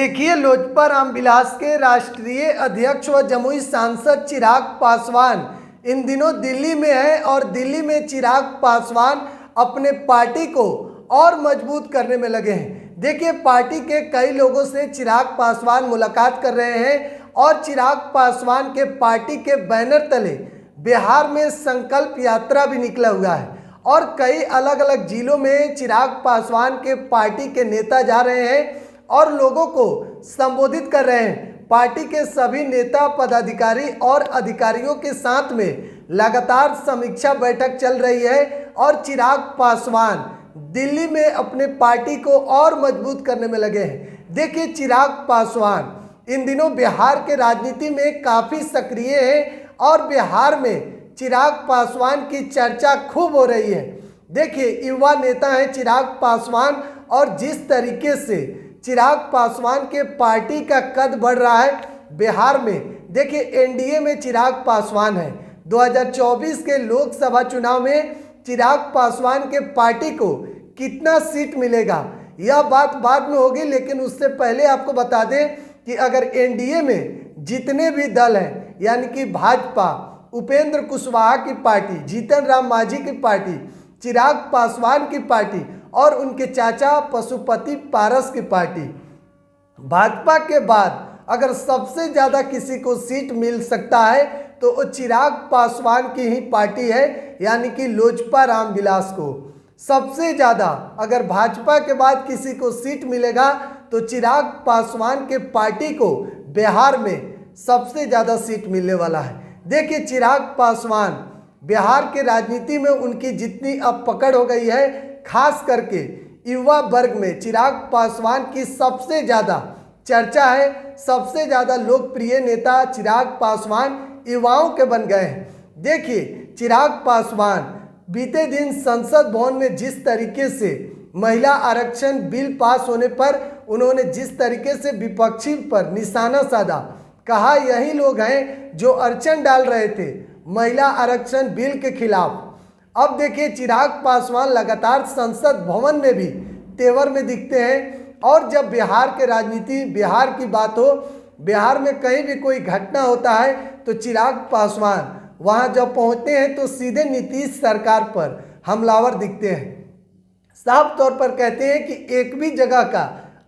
देखिए, लोजपा रामविलास के राष्ट्रीय अध्यक्ष व जमुई सांसद चिराग पासवान इन दिनों दिल्ली में है और दिल्ली में चिराग पासवान अपने पार्टी को और मजबूत करने में लगे हैं। देखिए, पार्टी के कई लोगों से चिराग पासवान मुलाकात कर रहे हैं और चिराग पासवान के पार्टी के बैनर तले बिहार में संकल्प यात्रा भी निकला हुआ है और कई अलग अलग जिलों में चिराग पासवान के पार्टी के नेता जा रहे हैं और लोगों को संबोधित कर रहे हैं। पार्टी के सभी नेता पदाधिकारी और अधिकारियों के साथ में लगातार समीक्षा बैठक चल रही है और चिराग पासवान दिल्ली में अपने पार्टी को और मजबूत करने में लगे हैं। देखिए, चिराग पासवान इन दिनों बिहार के राजनीति में काफ़ी सक्रिय है और बिहार में चिराग पासवान की चर्चा खूब हो रही है। देखिए, युवा नेता हैं चिराग पासवान और जिस तरीके से चिराग पासवान के पार्टी का कद बढ़ रहा है बिहार में। देखिए, एनडीए में चिराग पासवान है। 2024 के लोकसभा चुनाव में चिराग पासवान के पार्टी को कितना सीट मिलेगा यह बात बाद में होगी, लेकिन उससे पहले आपको बता दें कि अगर एनडीए में जितने भी दल हैं यानी कि भाजपा, उपेंद्र कुशवाहा की पार्टी, जीतन राम मांझी की पार्टी, चिराग पासवान की पार्टी और उनके चाचा पशुपति पारस की पार्टी, भाजपा के बाद अगर सबसे ज़्यादा किसी को सीट मिल सकता है तो वो चिराग पासवान की ही पार्टी है, यानी कि लोजपा रामविलास को। सबसे ज़्यादा अगर भाजपा के बाद किसी को सीट मिलेगा तो चिराग पासवान के पार्टी को बिहार में सबसे ज़्यादा सीट मिलने वाला है। देखिए, चिराग पासवान बिहार के राजनीति में उनकी जितनी अब पकड़ हो गई है, खास करके युवा वर्ग में चिराग पासवान की सबसे ज़्यादा चर्चा है। सबसे ज़्यादा लोकप्रिय नेता चिराग पासवान युवाओं के बन गए हैं। देखिए, चिराग पासवान बीते दिन संसद भवन में जिस तरीके से महिला आरक्षण बिल पास होने पर उन्होंने जिस तरीके से विपक्षी पर निशाना साधा, कहा यही लोग हैं जो अड़चन डाल रहे थे महिला आरक्षण बिल के खिलाफ। अब देखिए, चिराग पासवान लगातार संसद भवन में भी तेवर में दिखते हैं और जब बिहार के राजनीति, बिहार की बात हो, बिहार में कहीं भी कोई घटना होता है तो चिराग पासवान वहां जब पहुंचते हैं तो सीधे नीतीश सरकार पर हमलावर दिखते हैं। साफ तौर पर कहते हैं कि एक भी जगह का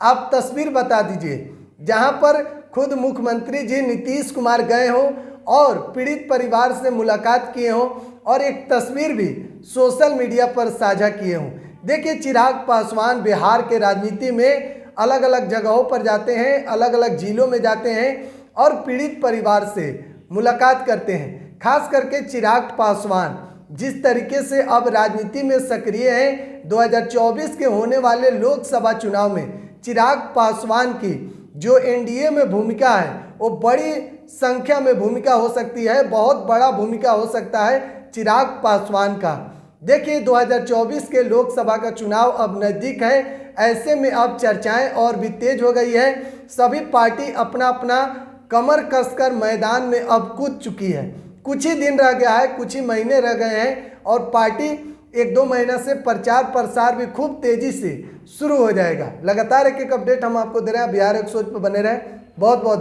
आप तस्वीर बता दीजिए जहां पर खुद मुख्यमंत्री जी नीतीश कुमार गए हों और पीड़ित परिवार से मुलाकात किए हों और एक तस्वीर भी सोशल मीडिया पर साझा किए हों। देखिए, चिराग पासवान बिहार के राजनीति में अलग अलग जगहों पर जाते हैं, अलग अलग जिलों में जाते हैं और पीड़ित परिवार से मुलाकात करते हैं। खास करके चिराग पासवान जिस तरीके से अब राजनीति में सक्रिय हैं, 2024 के होने वाले लोकसभा चुनाव में चिराग पासवान की जो एनडीए में भूमिका है वो बड़ी संख्या में भूमिका हो सकती है, बहुत बड़ा भूमिका हो सकता है चिराग पासवान का। देखिए, 2024 के लोकसभा का चुनाव अब नज़दीक है, ऐसे में अब चर्चाएं और भी तेज हो गई है। सभी पार्टी अपना अपना कमर कसकर मैदान में अब कूद चुकी है। कुछ ही दिन रह गया है, कुछ ही महीने रह गए हैं और पार्टी 1-2 महीना से प्रचार प्रसार भी खूब तेज़ी से शुरू हो जाएगा। लगातार एक अपडेट हम आपको दे रहे हैं। बिहार 100 पर बने रहें। बहुत बहुत